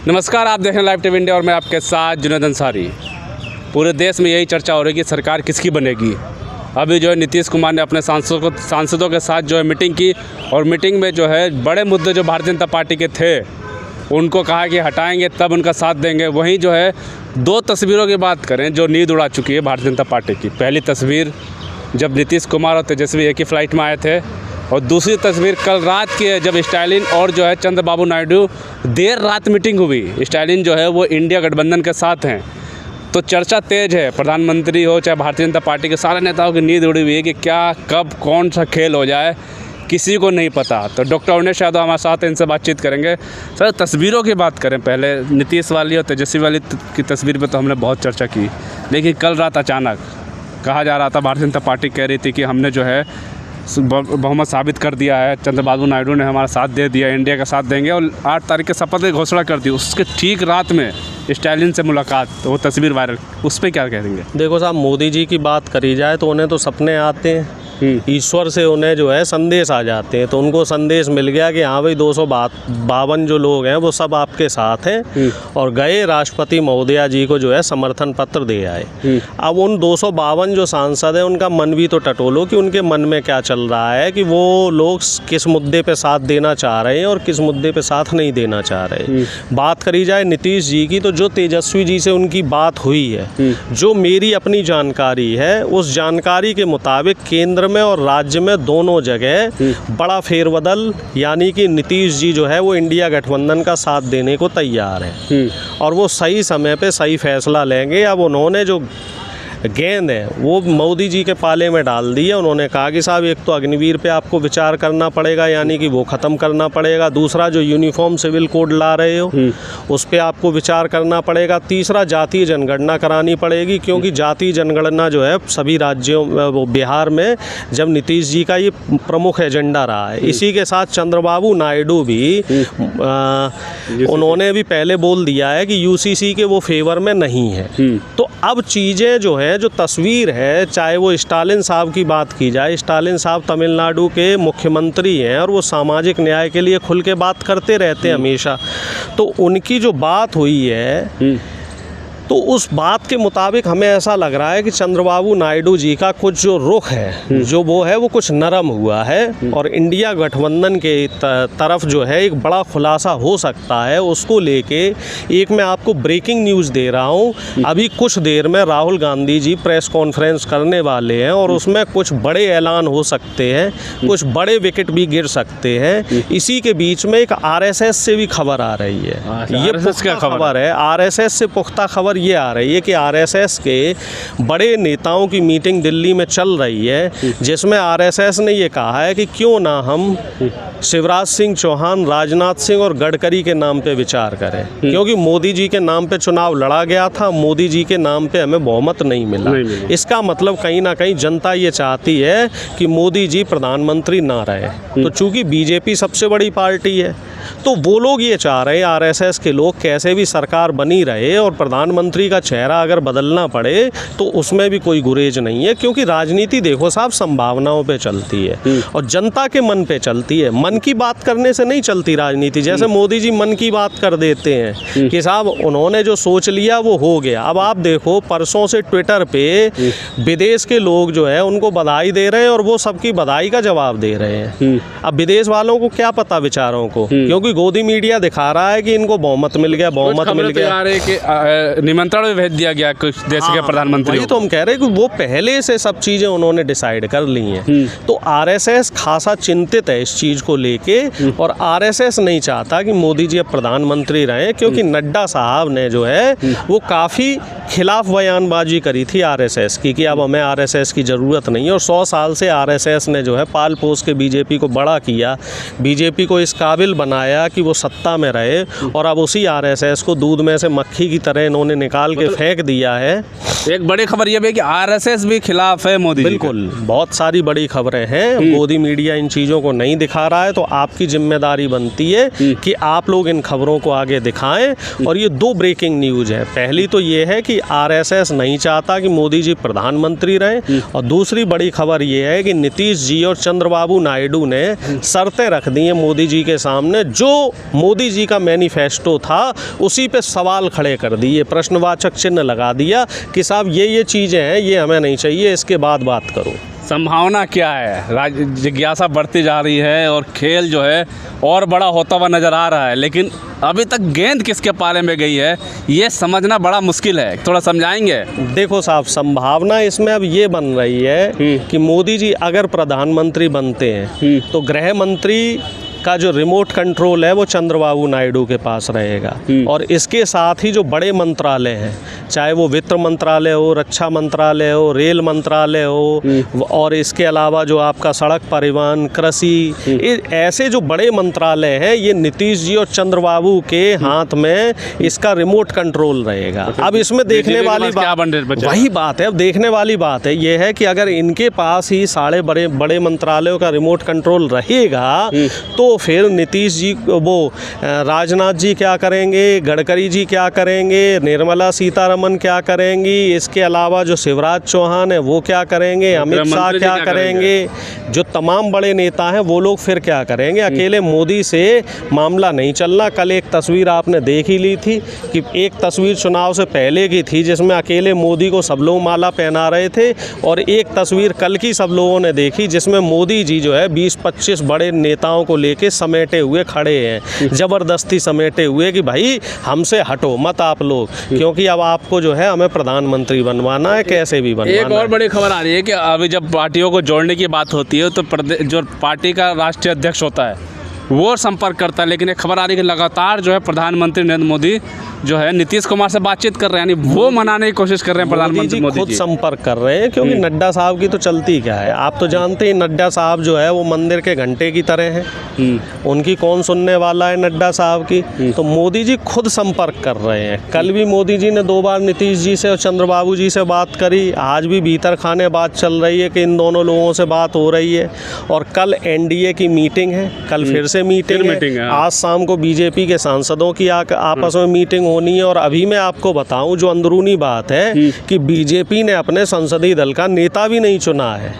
नमस्कार, आप देख रहे हैं लाइव टीवी इंडिया और मैं आपके साथ जुनैद अंसारी। पूरे देश में यही चर्चा हो रही है कि सरकार किसकी बनेगी। अभी जो है नीतीश कुमार ने अपने सांसदों के साथ जो है मीटिंग की और मीटिंग में जो है बड़े मुद्दे जो भारतीय जनता पार्टी के थे उनको कहा कि हटाएंगे तब उनका साथ देंगे। वहीं जो है दो तस्वीरों की बात करें जो नींद उड़ा चुकी है भारतीय जनता पार्टी की। पहली तस्वीर जब नीतीश कुमार और तेजस्वी एक ही फ्लाइट में आए थे और दूसरी तस्वीर कल रात की है जब स्टालिन और जो है चंद्रबाबू नायडू देर रात मीटिंग हुई। स्टालिन जो है वो इंडिया गठबंधन के साथ हैं, तो चर्चा तेज़ है। प्रधानमंत्री हो चाहे भारतीय जनता पार्टी के सारे नेताओं की नींद उड़ी हुई है कि क्या कब कौन सा खेल हो जाए किसी को नहीं पता। तो डॉक्टर अवनीश यादव हमारे साथ इनसे बातचीत करेंगे। सर, तस्वीरों की बात करें, पहले नीतीश वाली और तेजस्वी वाली की तस्वीर पर तो हमने बहुत चर्चा की, लेकिन कल रात अचानक कहा जा रहा था, भारतीय जनता पार्टी कह रही थी कि हमने जो है बहुमत साबित कर दिया है, चंद्रबाबू नायडू ने हमारा साथ दे दिया, इंडिया का साथ देंगे और 8 तारीख के शपथ की घोषणा कर दी। उसके ठीक रात में स्टालिन से मुलाकात, तो वो तस्वीर वायरल, उस पर क्या कहेंगे? देखो साहब, मोदी जी की बात करी जाए तो उन्हें तो सपने आते हैं, ईश्वर से उन्हें जो है संदेश आ जाते हैं। तो उनको संदेश मिल गया कि हाँ भाई 252 जो लोग हैं वो सब आपके साथ हैं और गए राष्ट्रपति महोदया जी को जो है समर्थन पत्र दे आए। अब उन 252 जो सांसद हैं उनका मन भी तो टटोलो कि उनके मन में क्या चल रहा है, कि वो लोग किस मुद्दे पे साथ देना चाह रहे हैं और किस मुद्दे पे साथ नहीं देना चाह रहे। बात करी जाए नीतीश जी की, तो जो तेजस्वी जी से उनकी बात हुई है, जो मेरी अपनी जानकारी है, उस जानकारी के मुताबिक केंद्र में और राज्य में दोनों जगह बड़ा फेरबदल, यानी कि नीतीश जी जो है वो इंडिया गठबंधन का साथ देने को तैयार है और वो सही समय पे सही फैसला लेंगे। अब उन्होंने जो गेंद है वो मोदी जी के पाले में डाल दी है। उन्होंने कहा कि साहब एक तो अग्निवीर पे आपको विचार करना पड़ेगा, यानी कि वो ख़त्म करना पड़ेगा। दूसरा, जो यूनिफॉर्म सिविल कोड ला रहे हो उस पे आपको विचार करना पड़ेगा। तीसरा, जातीय जनगणना करानी पड़ेगी, क्योंकि जातीय जनगणना जो है सभी राज्यों वो बिहार में जब नीतीश जी का ये प्रमुख एजेंडा रहा है। इसी के साथ चंद्रबाबू नायडू भी उन्होंने भी पहले बोल दिया है कि यूसीसी के वो फेवर में नहीं है। तो अब चीज़ें जो है, जो तस्वीर है, चाहे वो स्टालिन साहब की बात की जाए, स्टालिन साहब तमिलनाडु के मुख्यमंत्री हैं और वो सामाजिक न्याय के लिए खुल के बात करते रहते हैं हमेशा। तो उनकी जो बात हुई है, तो उस बात के मुताबिक हमें ऐसा लग रहा है कि चंद्रबाबू नायडू जी का कुछ जो रुख है, जो वो है, वो कुछ नरम हुआ है और इंडिया गठबंधन के तरफ जो है एक बड़ा खुलासा हो सकता है। उसको लेके एक मैं आपको ब्रेकिंग न्यूज़ दे रहा हूँ। अभी कुछ देर में राहुल गांधी जी प्रेस कॉन्फ्रेंस करने वाले हैं और उसमें कुछ बड़े ऐलान हो सकते हैं, कुछ बड़े विकेट भी गिर सकते हैं। इसी के बीच में एक आरएसएस से भी खबर आ रही है। ये पुख्ता खबर है, आरएसएस से पुख्ता खबर ये आ रही है कि आरएसएस के बड़े नेताओं की मीटिंग दिल्ली में चल रही है, जिसमें आरएसएस ने ये कहा है कि क्यों ना हम शिवराज सिंह चौहान, राजनाथ सिंह और गडकरी के नाम पे विचार करें, क्योंकि मोदी जी के नाम पे चुनाव लड़ा गया था, मोदी जी के नाम पे हमें बहुमत नहीं मिला। इसका मतलब कहीं ना कहीं जनता ये चाहती है कि मोदी जी प्रधानमंत्री ना रहे। तो चूंकि बीजेपी सबसे बड़ी पार्टी है, तो वो लोग ये चाह रहे हैं, आरएसएस के लोग, कैसे भी सरकार बनी रहे और प्रधानमंत्री का चेहरा अगर बदलना पड़े तो उसमें भी कोई गुरेज नहीं है। क्योंकि राजनीति देखो साहब संभावनाओं पे चलती है और जनता के मन पे चलती है। मन की बात करने से नहीं चलती राजनीति। जैसे मोदी जी मन की बात कर देते हैं कि साहब उन्होंने जो सोच लिया वो हो गया। अब आप देखो, परसों से ट्विटर पे विदेश के लोग जो है उनको बधाई दे रहे हैं और वो सबकी बधाई का जवाब दे रहे हैं। अब विदेश वालों को क्या पता बेचारों को, क्योंकि गोदी मीडिया दिखा रहा है कि इनको बहुमत मिल गया, बहुमत मिल गया, निमंत्रण भी भेज दिया गया कुछ देश के प्रधानमंत्री। तो हम कह रहे हैं कि वो पहले से सब चीजें उन्होंने डिसाइड कर ली हैं। तो आरएसएस खासा चिंतित है इस चीज को लेके और आरएसएस नहीं चाहता कि मोदी जी अब प्रधानमंत्री रहे, क्योंकि नड्डा साहब ने जो है वो काफी खिलाफ बयानबाजी करी थी आरएसएस की कि अब हमें आरएसएस की जरूरत नहीं है। और 100 साल से आरएसएस ने जो है पाल पोस के बीजेपी को बड़ा किया, बीजेपी को इस काबिल बनाया कि वो सत्ता में रहे, और अब उसी आरएसएस को दूध में से मक्खी की तरह इन्होंने निकाल के फेंक दिया है। एक बड़ी खबर यह भी है कि आरएसएस भी खिलाफ है मोदी। बिल्कुल, बहुत सारी बड़ी खबरें हैं। मोदी मीडिया इन चीज़ों को नहीं दिखा रहा है, तो आपकी जिम्मेदारी बनती है कि आप लोग इन खबरों को आगे दिखाएं। और ये 2 ब्रेकिंग न्यूज़ है। पहली तो ये है कि आरएसएस नहीं चाहता कि मोदी जी प्रधानमंत्री रहें, और दूसरी बड़ी खबर ये है कि नीतीश जी और चंद्रबाबू नायडू ने शर्तें रख दी हैं मोदी जी के सामने, जो मोदी जी का मैनिफेस्टो था उसी पे सवाल खड़े कर दिए, प्रश्नवाचक चिन्ह लगा दिया कि साहब ये चीज़ें हैं, ये हमें नहीं चाहिए, इसके बाद बात करो। संभावना क्या है? जिज्ञासा बढ़ती जा रही है और खेल जो है और बड़ा होता हुआ नज़र आ रहा है, लेकिन अभी तक गेंद किसके पाले में गई है ये समझना बड़ा मुश्किल है। थोड़ा समझाएंगे? देखो साहब, संभावना इसमें अब ये बन रही है कि मोदी जी अगर प्रधानमंत्री बनते हैं तो गृह मंत्री का जो रिमोट कंट्रोल है वो चंद्रबाबू नायडू के पास रहेगा, और इसके साथ ही जो बड़े मंत्रालय हैं, चाहे वो वित्त मंत्रालय हो, रक्षा मंत्रालय हो, रेल मंत्रालय हो, और इसके अलावा जो आपका सड़क परिवहन, कृषि, ऐसे जो बड़े मंत्रालय हैं ये नीतीश जी और चंद्रबाबू के हाथ में इसका रिमोट कंट्रोल रहेगा। अब इसमें देखने वाली बात वही बात है, अब देखने वाली बात है ये है कि अगर इनके पास ही सारे बड़े मंत्रालयों का रिमोट कंट्रोल रहेगा तो फिर नीतीश जी, वो राजनाथ जी क्या करेंगे, गडकरी जी क्या करेंगे, निर्मला सीतारमन क्या करेंगी, इसके अलावा जो शिवराज चौहान है वो क्या करेंगे, अमित शाह क्या करेंगे, जो तमाम बड़े नेता हैं वो लोग फिर क्या करेंगे। अकेले मोदी से मामला नहीं चलना। कल एक तस्वीर आपने देख ही ली थी कि एक तस्वीर चुनाव से पहले की थी जिसमें अकेले मोदी को सब लोग माला पहना रहे थे, और एक तस्वीर कल की सब लोगों ने देखी जिसमें मोदी जी जो है 20-25 बड़े नेताओं को लेके समेटे हुए खड़े हैं, ज़बरदस्ती समेटे हुए कि भाई हमसे हटो मत आप लोग, क्योंकि अब आपको जो है हमें प्रधानमंत्री बनवाना है, कैसे भी बनवाना है। एक और बड़ी खबर आ रही है कि अभी जब पार्टियों को जोड़ने की बात होती है तो जो पार्टी का राष्ट्रीय अध्यक्ष होता है वो संपर्क करता है, लेकिन एक खबर आ रही है कि लगातार जो है प्रधानमंत्री नरेंद्र मोदी जो है नीतीश कुमार से बातचीत कर रहे हैं, यानी वो मनाने की कोशिश कर रहे हैं प्रधानमंत्री मोदी जी। खुद संपर्क कर रहे हैं, क्योंकि नड्डा साहब की तो चलती क्या है, आप तो जानते ही नड्डा साहब जो है वो मंदिर के घंटे की तरह हैं, उनकी कौन सुनने वाला है नड्डा साहब की। तो मोदी जी खुद संपर्क कर रहे हैं। कल भी मोदी जी ने 2 बार नीतीश जी से और चंद्रबाबू जी से बात करी, आज भी भीतर खाने बात चल रही है कि इन दोनों लोगों से बात हो रही है, और कल एनडीए की मीटिंग है, कल फिर से मीटिंग है, आज शाम को बीजेपी के सांसदों की आपस में मीटिंग होनी है। और अभी मैं आपको बताऊं जो अंदरूनी बात है कि बीजेपी ने अपने संसदीय दल का नेता भी नहीं चुना है।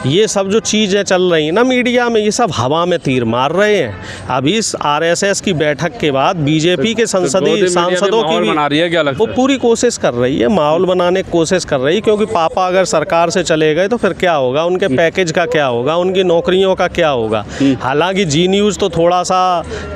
ये सब जो चीज़ें चल रही हैं ना मीडिया में, ये सब हवा में तीर मार रहे हैं। अभी इस आरएसएस की बैठक के बाद बीजेपी के संसदीय सांसदों की भी वो पूरी कोशिश कर रही है, माहौल बनाने की कोशिश कर रही है, क्योंकि पापा अगर सरकार से चले गए तो फिर क्या होगा, उनके पैकेज का क्या होगा, उनकी नौकरियों का क्या होगा। हालांकि जी न्यूज़ तो थोड़ा सा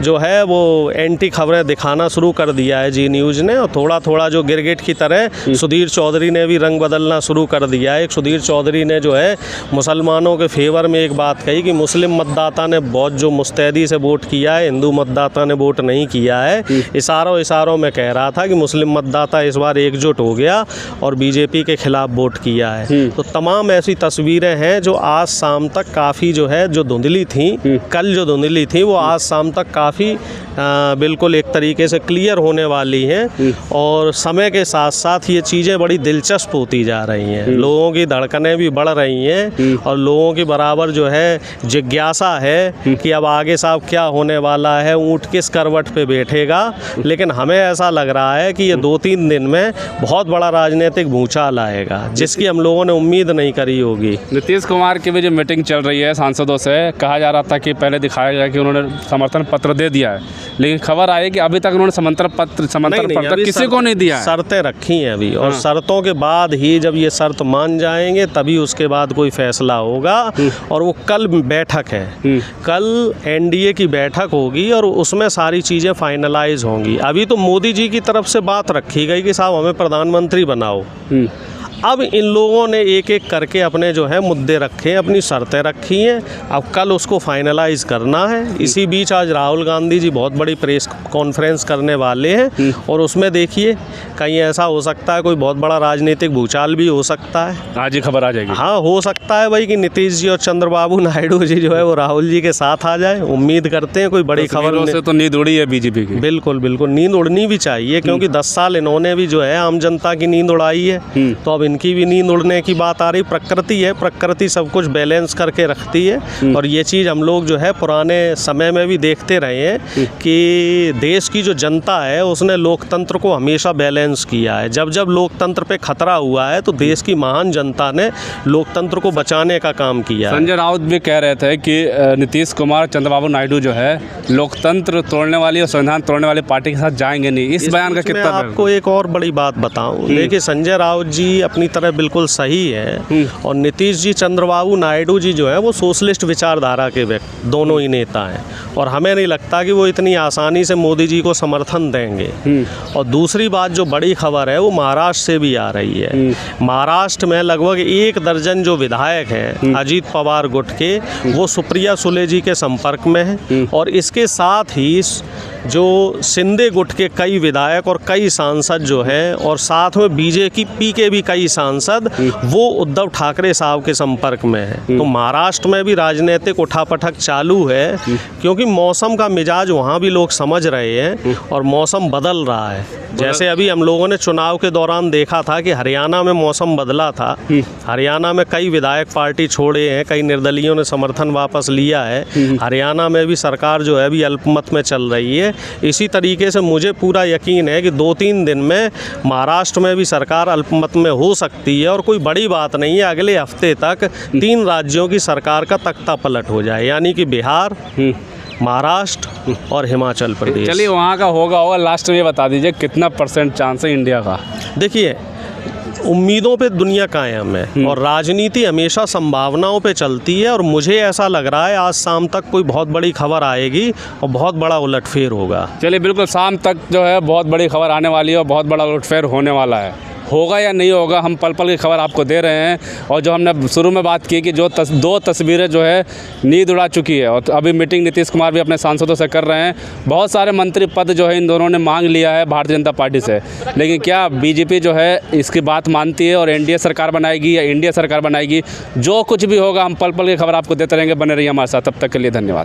जो है वो एंटी खबरें दिखाना शुरू कर दिया है जी न्यूज़ ने, और थोड़ा थोड़ा जो गिरगिट की तरह सुधीर चौधरी ने भी रंग बदलना शुरू कर दिया है। एक सुधीर चौधरी ने जो है मुसलमानों के फेवर में एक बात कही कि मुस्लिम मतदाता ने बहुत जो मुस्तैदी से वोट किया है, हिंदू मतदाता ने वोट नहीं किया है। इशारों में कह रहा था कि मुस्लिम मतदाता इस बार एकजुट हो गया और बीजेपी के खिलाफ वोट किया है। तो तमाम ऐसी तस्वीरें हैं जो आज शाम तक काफ़ी जो है जो धुंधली थी, कल जो धुंधली थी वो आज शाम तक काफ़ी बिल्कुल एक तरीके से क्लियर होने वाली हैं, और समय के साथ साथ ये चीज़ें बड़ी दिलचस्प होती जा रही हैं। लोगों की धड़कनें भी बढ़ रही हैं और लोगों की बराबर जो है जिज्ञासा है कि अब आगे साहब क्या होने वाला है, ऊँट किस करवट पे बैठेगा। लेकिन हमें ऐसा लग रहा है कि ये 2-3 दिन में बहुत बड़ा राजनीतिक भूचाल आएगा जिसकी हम लोगों ने उम्मीद नहीं करी होगी। नीतीश कुमार की भी जो मीटिंग चल रही है सांसदों से, कहा जा रहा था कि पहले दिखाया गया कि उन्होंने समर्थन पत्र दे दिया है, लेकिन खबर आई कि अभी तक उन्होंने समर्थन पत्र किसी को नहीं दिया है। शर्तें रखी हैं अभी, और शर्तों के बाद ही जब ये शर्त मान जाएंगे तभी उसके बाद कोई फैसला होगा। और वो कल बैठक है, कल एनडीए की बैठक होगी और उसमें सारी चीज़ें फाइनलाइज होंगी। अभी तो मोदी जी की तरफ से बात रखी गई कि साहब हमें प्रधानमंत्री बनाओ। अब इन लोगों ने एक एक करके अपने जो है मुद्दे रखे, अपनी शर्तें रखी हैं, अब कल उसको फाइनलाइज करना है। इसी बीच आज राहुल गांधी जी बहुत बड़ी प्रेस कॉन्फ्रेंस करने वाले हैं, और उसमें देखिए कहीं ऐसा हो सकता है कोई बहुत बड़ा राजनीतिक भूचाल भी हो सकता है। आज ही खबर आ जाएगी। हाँ, हो सकता है भाई कि नीतीश जी और चंद्रबाबू नायडू जी जो है वो राहुल जी के साथ आ जाए। उम्मीद करते हैं कोई बड़ी खबर से तो नींद उड़ी है बीजेपी की। बिल्कुल बिल्कुल नींद उड़नी भी चाहिए, क्योंकि 10 साल इन्होंने भी जो है आम जनता की नींद उड़ाई है, तो अब इनकी भी नींद उड़ने की बात आ रही। प्रकृति है, प्रकृति सब कुछ बैलेंस करके रखती है और ये चीज़ हम लोग जो है पुराने समय में भी देखते रहे हैं कि देश की जो जनता है उसने लोकतंत्र को हमेशा बैलेंस किया है। जब जब लोकतंत्र पे खतरा हुआ है तो देश की महान जनता ने लोकतंत्र को बचाने का काम किया है। संजय राउत भी कह रहे थे कि नीतीश कुमार, चंद्रबाबू नायडू जो है लोकतंत्र तोड़ने वाली और संविधान तोड़ने वाली पार्टी के साथ जाएंगे नहीं। इस बयान का कितना? आपको एक और बड़ी बात बताऊं, देखिए संजय राउत जी अपनी तरह बिल्कुल सही है और नीतीश जी, चंद्रबाबू नायडू जी जो है वो सोशलिस्ट विचारधारा के व्यक्ति दोनों ही नेता हैं और हमें नहीं लगता कि वो इतनी आसानी से मोदी जी को समर्थन देंगे। और दूसरी बात जो बड़ी खबर है वो महाराष्ट्र से भी आ रही है। महाराष्ट्र में लगभग 1 दर्जन जो विधायक हैं अजीत पवार गुट के, वो सुप्रिया सुले जी के संपर्क में हैं और इसके साथ ही जो शिंदे गुट के कई विधायक और कई सांसद जो हैं और साथ में बीजेपी के भी कई सांसद वो उद्धव ठाकरे साहब के संपर्क में हैं। तो महाराष्ट्र में भी राजनीतिक उठापटक चालू है क्योंकि मौसम का मिजाज वहाँ भी लोग समझ रहे हैं और मौसम बदल रहा है। जैसे अभी हम लोगों ने चुनाव के दौरान देखा था कि हरियाणा में मौसम बदला था। हरियाणा में कई विधायक पार्टी छोड़े हैं, कई निर्दलीयों ने समर्थन वापस लिया है। हरियाणा में भी सरकार जो है अभी अल्पमत में चल रही है। इसी तरीके से मुझे पूरा यकीन है कि 2-3 दिन में महाराष्ट्र में भी सरकार अल्पमत में हो सकती है और कोई बड़ी बात नहीं है, अगले हफ्ते तक 3 राज्यों की सरकार का तख्ता पलट हो जाए, यानी कि बिहार, महाराष्ट्र और हिमाचल प्रदेश। चलिए वहाँ का होगा लास्ट में ये बता दीजिए कितना % चांस है इंडिया का? देखिए उम्मीदों पे दुनिया कायम है और राजनीति हमेशा संभावनाओं पे चलती है और मुझे ऐसा लग रहा है आज शाम तक कोई बहुत बड़ी खबर आएगी और बहुत बड़ा उलटफेर होगा। चलिए बिल्कुल, शाम तक जो है बहुत बड़ी खबर आने वाली है और बहुत बड़ा उलटफेर होने वाला है। होगा या नहीं होगा, हम पल पल की खबर आपको दे रहे हैं। और जो हमने शुरू में बात की कि जो 2 तस्वीरें जो है नींद उड़ा चुकी है और अभी मीटिंग नीतीश कुमार भी अपने सांसदों से कर रहे हैं। बहुत सारे मंत्री पद जो है इन दोनों ने मांग लिया है भारतीय जनता पार्टी से, लेकिन क्या बीजेपी जो है इसकी बात मानती है और एनडीए सरकार बनाएगी या इंडिया सरकार बनाएगी? जो कुछ भी होगा हम पल पल की खबर आपको देते रहेंगे। बने रहिए हमारे साथ, तब तक के लिए धन्यवाद।